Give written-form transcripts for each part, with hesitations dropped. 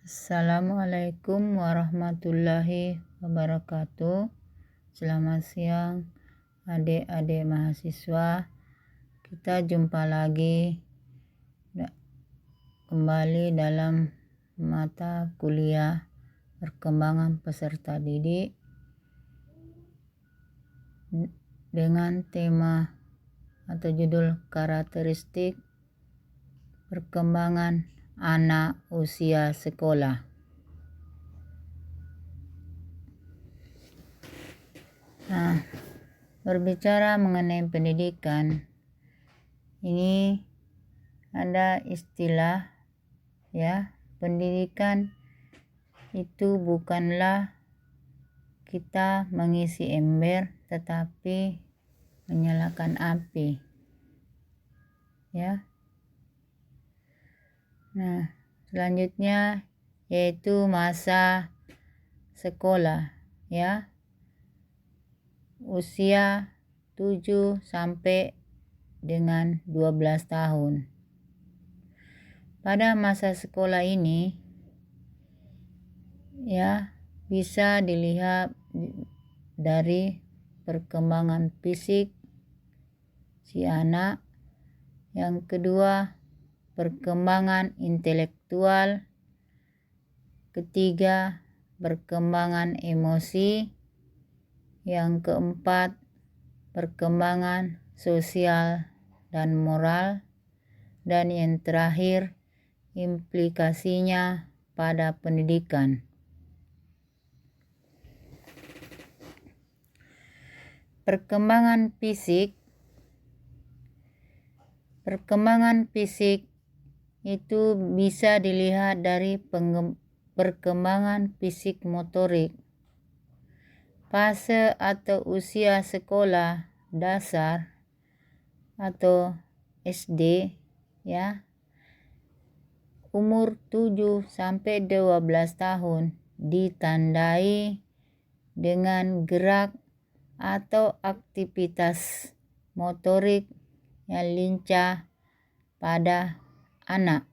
Assalamualaikum warahmatullahi wabarakatuh. Selamat siang adik-adik mahasiswa. Kita jumpa lagi kembali dalam mata kuliah perkembangan peserta didik dengan tema atau judul karakteristik perkembangan anak usia sekolah. Nah, berbicara mengenai pendidikan, ini ada istilah pendidikan itu bukanlah kita mengisi ember tetapi menyalakan api. Nah, selanjutnya yaitu masa sekolah, usia 7 sampai dengan 12 tahun. Pada masa sekolah ini bisa dilihat dari perkembangan fisik si anak, yang kedua perkembangan intelektual, ketiga perkembangan emosi, yang keempat perkembangan sosial dan moral, dan yang terakhir implikasinya pada pendidikan. Perkembangan fisik itu bisa dilihat dari perkembangan fisik motorik. Fase atau usia sekolah dasar atau SD, umur 7 sampai 12 tahun ditandai dengan gerak atau aktivitas motorik yang lincah pada anak.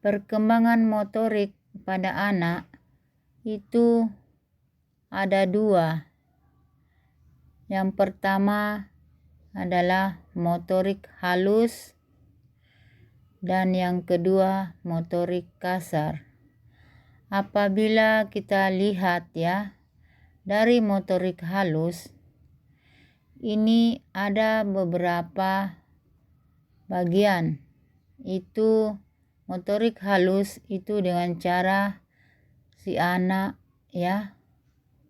Perkembangan motorik pada anak itu ada dua. Yang pertama adalah motorik halus dan yang kedua motorik kasar. Apabila kita lihat dari motorik halus, ini ada beberapa bagian. Itu motorik halus itu dengan cara si anak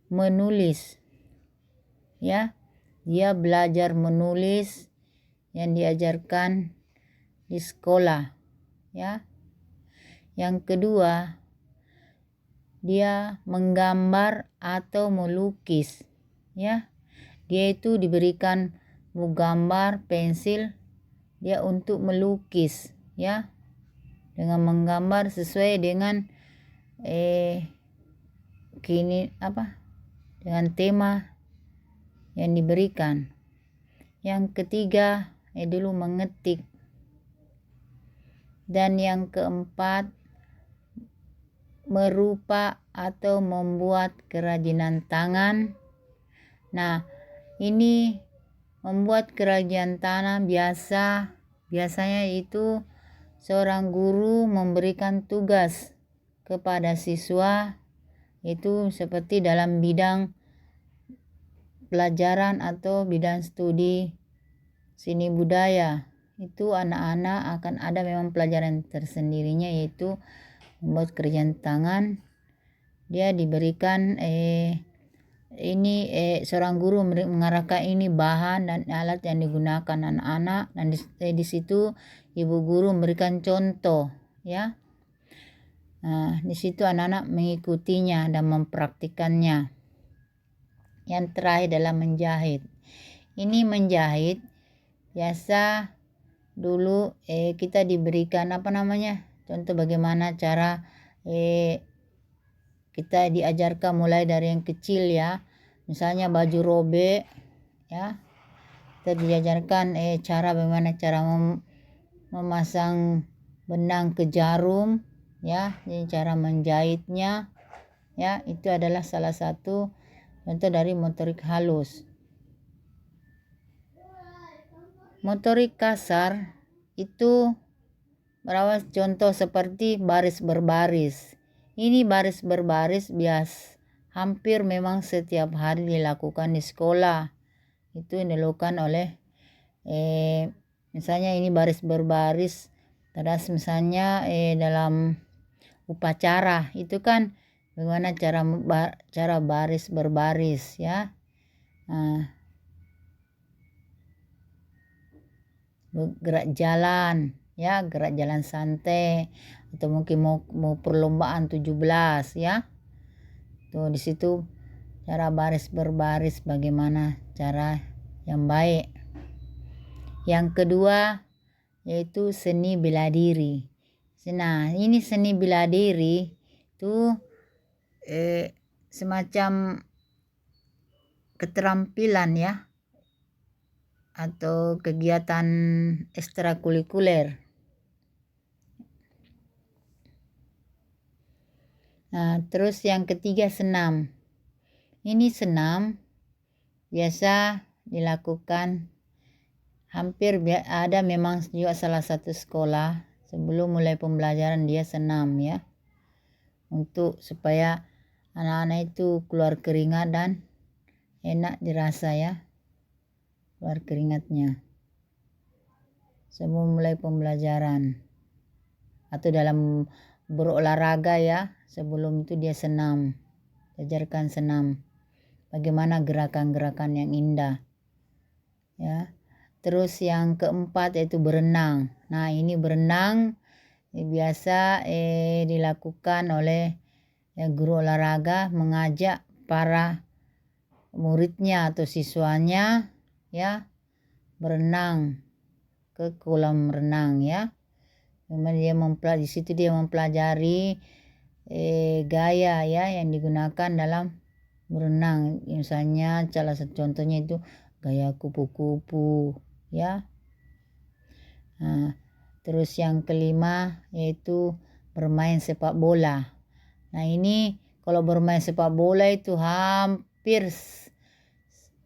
menulis. Dia belajar menulis yang diajarkan di sekolah. Yang kedua, dia menggambar atau melukis. Dia itu diberikan buku gambar, pensil, dia untuk melukis, dengan menggambar sesuai dengan dengan tema yang diberikan. Yang ketiga dulu mengetik, dan yang keempat merupa atau membuat kerajinan tangan. Nah, ini membuat kerajinan tangan biasanya itu seorang guru memberikan tugas kepada siswa, itu seperti dalam bidang pelajaran atau bidang studi seni budaya. Itu anak-anak akan ada memang pelajaran tersendirinya, yaitu membuat kerjaan tangan. Dia diberikan seorang guru mengarahkan ini bahan dan alat yang digunakan anak-anak, dan di situ ibu guru memberikan contoh, Nah, di situ anak-anak mengikutinya dan mempraktikannya. Yang terakhir adalah menjahit. Ini menjahit biasa dulu kita diberikan contoh bagaimana cara kita diajarkan mulai dari yang kecil, misalnya baju robek, kita diajarkan bagaimana cara memasang benang ke jarum, ya. Jadi cara menjahitnya, ya, itu adalah salah satu contoh dari motorik halus. Motorik kasar itu berawal contoh seperti baris berbaris. Ini baris berbaris hampir memang setiap hari dilakukan di sekolah. Itu yang dilakukan oleh misalnya ini baris berbaris, terus misalnya dalam upacara itu kan bagaimana cara baris berbaris, ya. Gerak jalan, ya, gerak jalan santai, atau mungkin mau perlombaan 17, ya. Tuh di situ cara baris berbaris bagaimana cara yang baik. Yang kedua yaitu seni bela diri. Nah, ini seni bela diri itu semacam keterampilan, ya, atau kegiatan ekstrakurikuler. Nah, terus yang ketiga senam. Ini senam biasa dilakukan hampir ada memang juga salah satu sekolah sebelum mulai pembelajaran dia senam, ya. Untuk supaya anak-anak itu keluar keringat dan enak dirasa, ya, keluar keringatnya sebelum mulai pembelajaran. Atau dalam berolahraga, ya, sebelum itu dia senam, ajarkan senam, bagaimana gerakan-gerakan yang indah, ya. Terus yang keempat yaitu berenang. Nah, ini berenang biasa dilakukan oleh guru olahraga mengajak para muridnya atau siswanya, ya, berenang ke kolam renang, ya. Kemudian di situ dia mempelajari gaya, ya, yang digunakan dalam berenang. Misalnya salah satu contohnya itu gaya kupu-kupu, ya. Nah, terus yang kelima yaitu bermain sepak bola. Nah, ini kalau bermain sepak bola itu hampir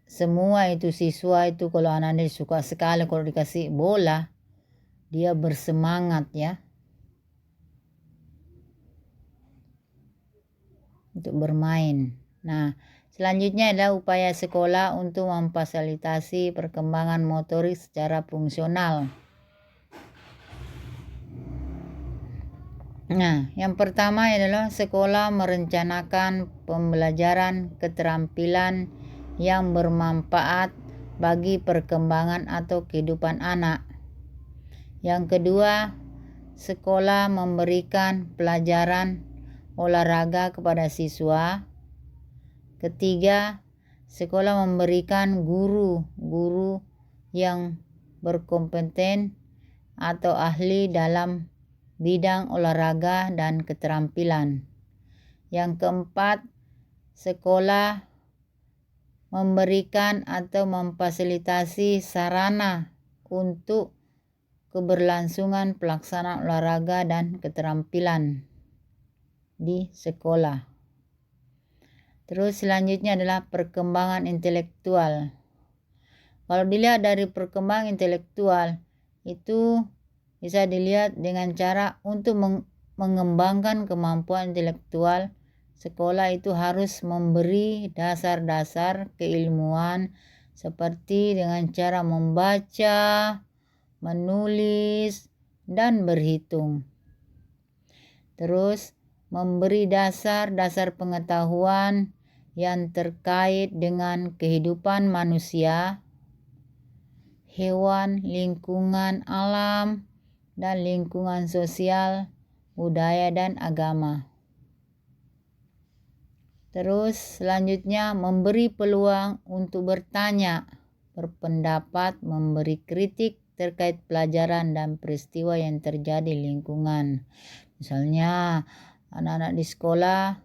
semua itu siswa itu, kalau anak-anak suka sekali kalau dikasih bola, dia bersemangat, ya, untuk bermain. Nah, selanjutnya adalah upaya sekolah untuk memfasilitasi perkembangan motorik secara fungsional. Nah, yang pertama adalah sekolah merencanakan pembelajaran keterampilan yang bermanfaat bagi perkembangan atau kehidupan anak. Yang kedua, sekolah memberikan pelajaran olahraga kepada siswa. Ketiga, sekolah memberikan guru-guru yang berkompeten atau ahli dalam bidang olahraga dan keterampilan. Yang keempat, sekolah memberikan atau memfasilitasi sarana untuk keberlangsungan pelaksanaan olahraga dan keterampilan di sekolah. Terus selanjutnya adalah perkembangan intelektual. Kalau dilihat dari perkembangan intelektual itu bisa dilihat dengan cara untuk mengembangkan kemampuan intelektual. Sekolah itu harus memberi dasar-dasar keilmuan seperti dengan cara membaca, menulis, dan berhitung. Terus memberi dasar-dasar pengetahuan yang terkait dengan kehidupan manusia, hewan, lingkungan alam, dan lingkungan sosial, budaya, dan agama. Terus selanjutnya memberi peluang untuk bertanya, berpendapat, memberi kritik terkait pelajaran dan peristiwa yang terjadi di lingkungan. Misalnya anak-anak di sekolah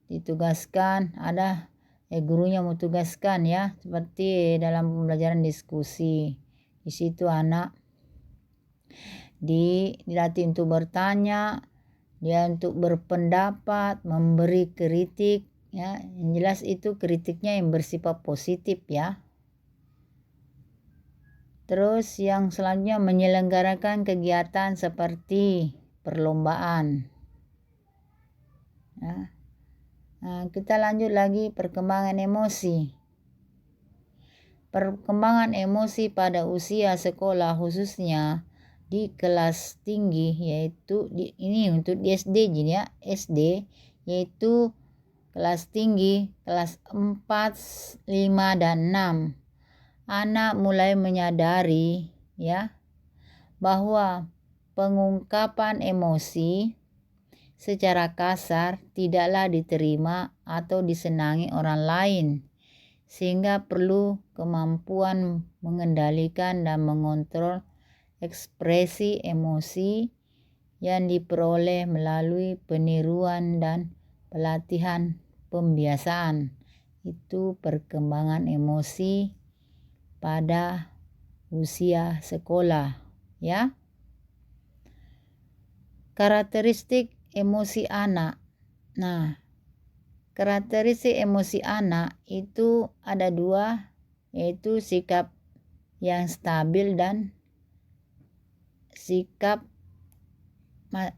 ditugaskan, ada gurunya mau tugaskan, ya, seperti dalam pembelajaran diskusi. Di situ anak dilatih untuk bertanya, dia untuk berpendapat, memberi kritik, ya. Yang jelas itu kritiknya yang bersifat positif, ya. Terus yang selanjutnya menyelenggarakan kegiatan seperti perlombaan. Ya. Nah, kita lanjut lagi perkembangan emosi. Perkembangan emosi pada usia sekolah khususnya di kelas tinggi, yaitu ini untuk di SD ya, SD yaitu kelas tinggi kelas 4, 5 dan 6. Anak mulai menyadari ya bahwa pengungkapan emosi secara kasar tidaklah diterima atau disenangi orang lain, sehingga perlu kemampuan mengendalikan dan mengontrol ekspresi emosi yang diperoleh melalui peniruan dan pelatihan pembiasaan. Itu perkembangan emosi pada usia sekolah, ya. Karakteristik emosi anak. Nah, karakteristik emosi anak itu ada 2, yaitu sikap yang stabil dan sikap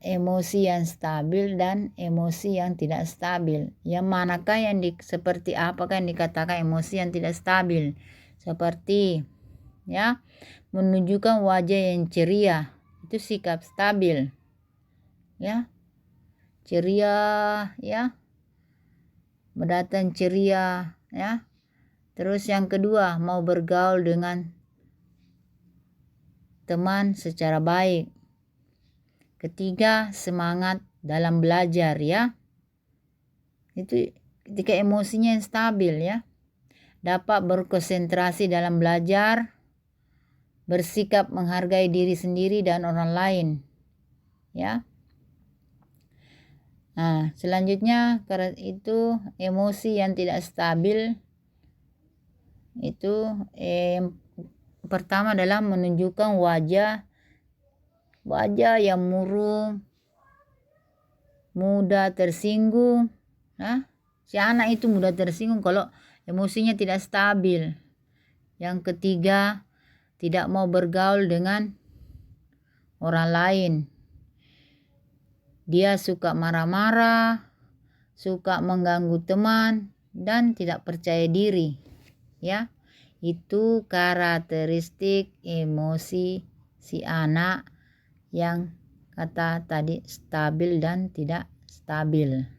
emosi yang stabil dan emosi yang tidak stabil. Yang manakah yang seperti apakah yang dikatakan emosi yang tidak stabil? Seperti ya, menunjukkan wajah yang ceria, itu sikap stabil. Ya. Ceria, ya. Mendatang ceria, ya. Terus yang kedua, mau bergaul dengan teman secara baik. Ketiga, semangat dalam belajar, ya. Itu ketika emosinya yang stabil, ya. Dapat berkonsentrasi dalam belajar, bersikap menghargai diri sendiri dan orang lain, ya. Nah, selanjutnya itu emosi yang tidak stabil. Itu pertama adalah menunjukkan wajah yang murung, mudah tersinggung. Nah, si anak itu mudah tersinggung kalau emosinya tidak stabil. Yang ketiga, tidak mau bergaul dengan orang lain. Dia suka marah-marah, suka mengganggu teman, dan tidak percaya diri. Ya, itu karakteristik emosi si anak yang kata tadi stabil dan tidak stabil.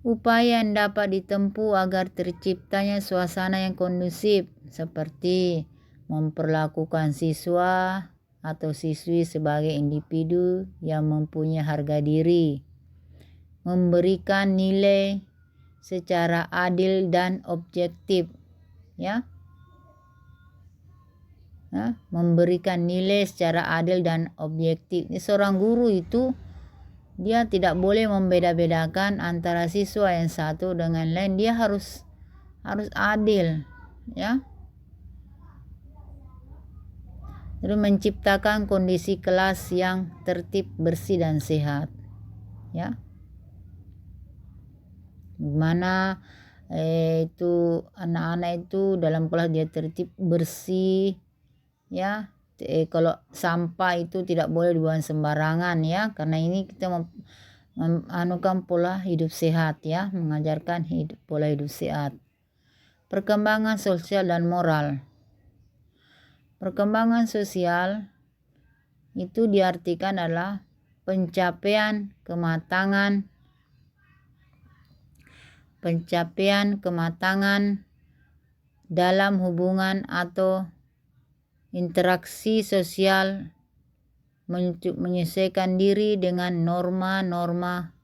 Upaya yang dapat ditempuh agar terciptanya suasana yang kondusif seperti memperlakukan siswa atau siswi sebagai individu yang mempunyai harga diri, memberikan nilai secara adil dan objektif, ya. Nah, memberikan nilai secara adil dan objektif. Seorang guru itu dia tidak boleh membeda-bedakan antara siswa yang satu dengan lain. Dia harus adil, ya. Lalu menciptakan kondisi kelas yang tertib, bersih dan sehat, ya. Gimana itu anak-anak itu dalam kelas dia tertib, bersih, ya. Kalau sampah itu tidak boleh dibuang sembarangan, ya, karena ini kita menganukan pola hidup sehat, ya, mengajarkan pola hidup sehat. Perkembangan sosial dan moral. Perkembangan sosial itu diartikan adalah pencapaian kematangan dalam hubungan atau interaksi sosial, menyesuaikan diri dengan norma-norma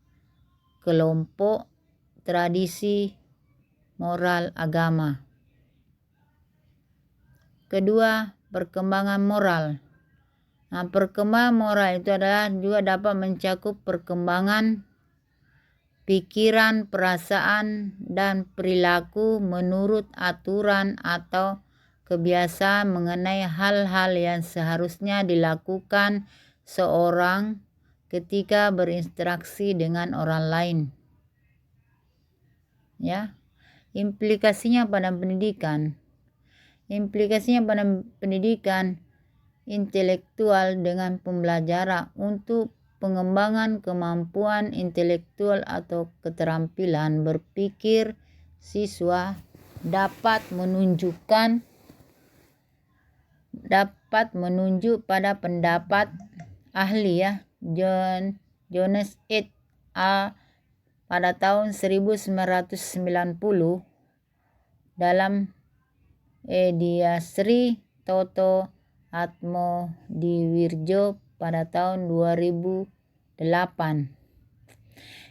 kelompok, tradisi, moral, agama. Kedua, perkembangan moral. Nah, perkembangan moral itu adalah juga dapat mencakup perkembangan pikiran, perasaan, dan perilaku menurut aturan atau kebiasaan mengenai hal-hal yang seharusnya dilakukan seorang ketika berinteraksi dengan orang lain. Ya, implikasinya pada pendidikan. Implikasinya pada pendidikan intelektual dengan pembelajaran untuk pengembangan kemampuan intelektual atau keterampilan berpikir siswa dapat menunjuk pada pendapat ahli Jones et al. Pada tahun 1990 dalam Ediasri Toto Atmodiwirjo pada tahun 2008,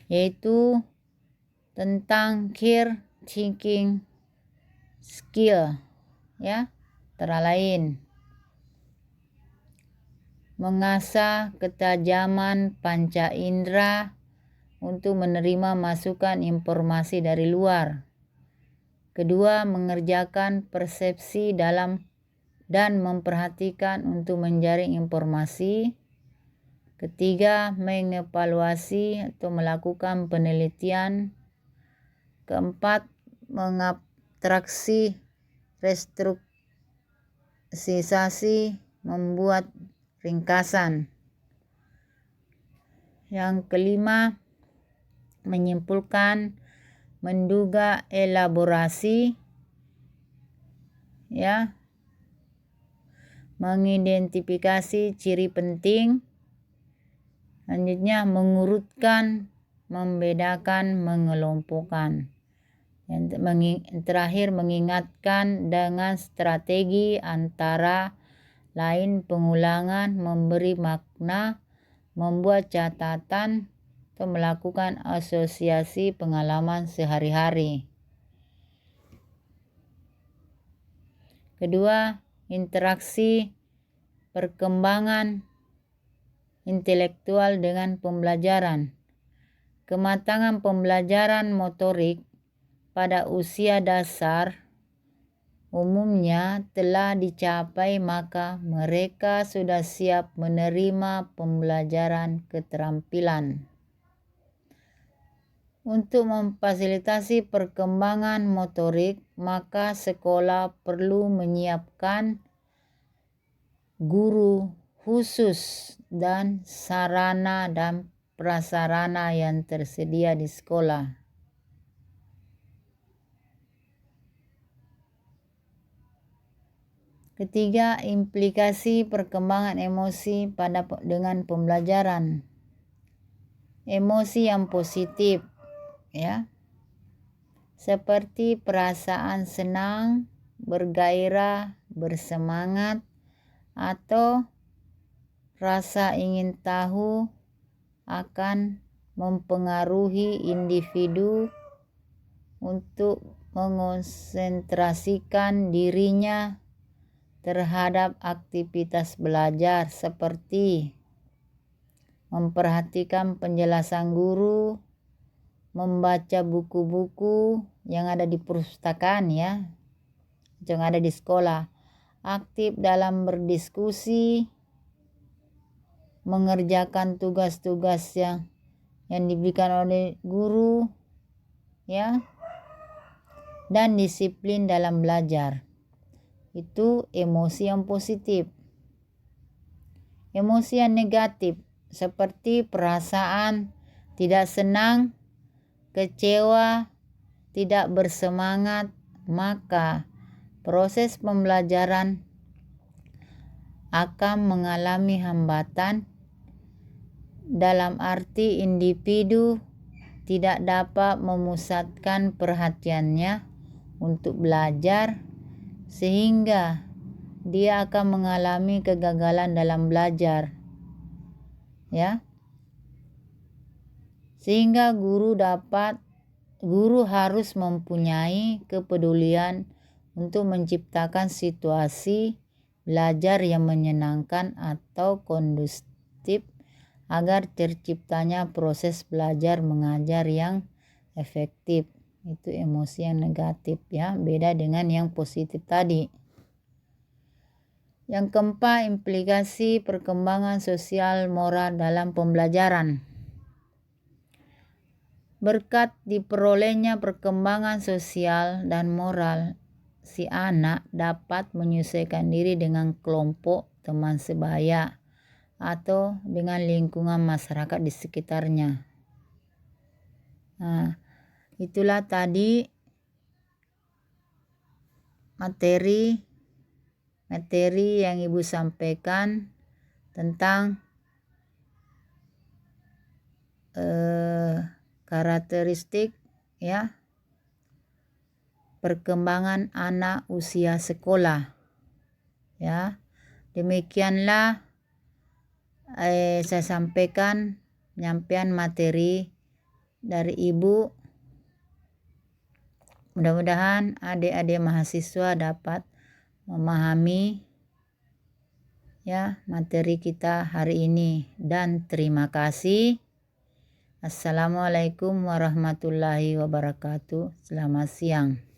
yaitu tentang clear thinking skill, antara lain mengasah ketajaman panca indera untuk menerima masukan informasi dari luar. Kedua, mengerjakan persepsi dan memperhatikan untuk menjaring informasi. Ketiga, mengevaluasi atau melakukan penelitian. Keempat, mengabstraksi, restrukturisasi, membuat ringkasan. Yang kelima, menyimpulkan, menduga, elaborasi, mengidentifikasi ciri penting. Selanjutnya, mengurutkan, membedakan, mengelompokkan. Yang terakhir, mengingatkan dengan strategi antara lain pengulangan, memberi makna, membuat catatan, atau melakukan asosiasi pengalaman sehari-hari. Kedua, interaksi perkembangan intelektual dengan pembelajaran. Kematangan pembelajaran motorik pada usia dasar umumnya telah dicapai, maka mereka sudah siap menerima pembelajaran keterampilan. Untuk memfasilitasi perkembangan motorik, maka sekolah perlu menyiapkan guru khusus dan sarana dan prasarana yang tersedia di sekolah. Ketiga, implikasi perkembangan emosi dengan pembelajaran. Emosi yang positif, seperti perasaan senang, bergairah, bersemangat, atau rasa ingin tahu akan mempengaruhi individu untuk mengonsentrasikan dirinya terhadap aktivitas belajar seperti memperhatikan penjelasan guru, membaca buku-buku yang ada di perpustakaan yang ada di sekolah, aktif dalam berdiskusi, mengerjakan tugas-tugas yang diberikan oleh guru, dan disiplin dalam belajar. Itu emosi yang positif. Emosi yang negatif seperti perasaan tidak senang, kecewa, tidak bersemangat, maka proses pembelajaran akan mengalami hambatan, dalam arti individu tidak dapat memusatkan perhatiannya untuk belajar, sehingga dia akan mengalami kegagalan dalam belajar, sehingga guru harus mempunyai kepedulian untuk menciptakan situasi belajar yang menyenangkan atau kondusif agar terciptanya proses belajar mengajar yang efektif. Itu emosi yang negatif, beda dengan yang positif tadi. Yang keempat, implikasi perkembangan sosial moral dalam pembelajaran. Berkat diperolehnya perkembangan sosial dan moral, si anak dapat menyesuaikan diri dengan kelompok teman sebaya atau dengan lingkungan masyarakat di sekitarnya. Nah, itulah tadi materi yang Ibu sampaikan tentang karakteristik ya perkembangan anak usia sekolah. Ya, demikianlah saya sampaikan penyampaian materi dari Ibu. Mudah-mudahan adik-adik mahasiswa dapat memahami ya materi kita hari ini, dan terima kasih. Assalamualaikum warahmatullahi wabarakatuh. Selamat siang.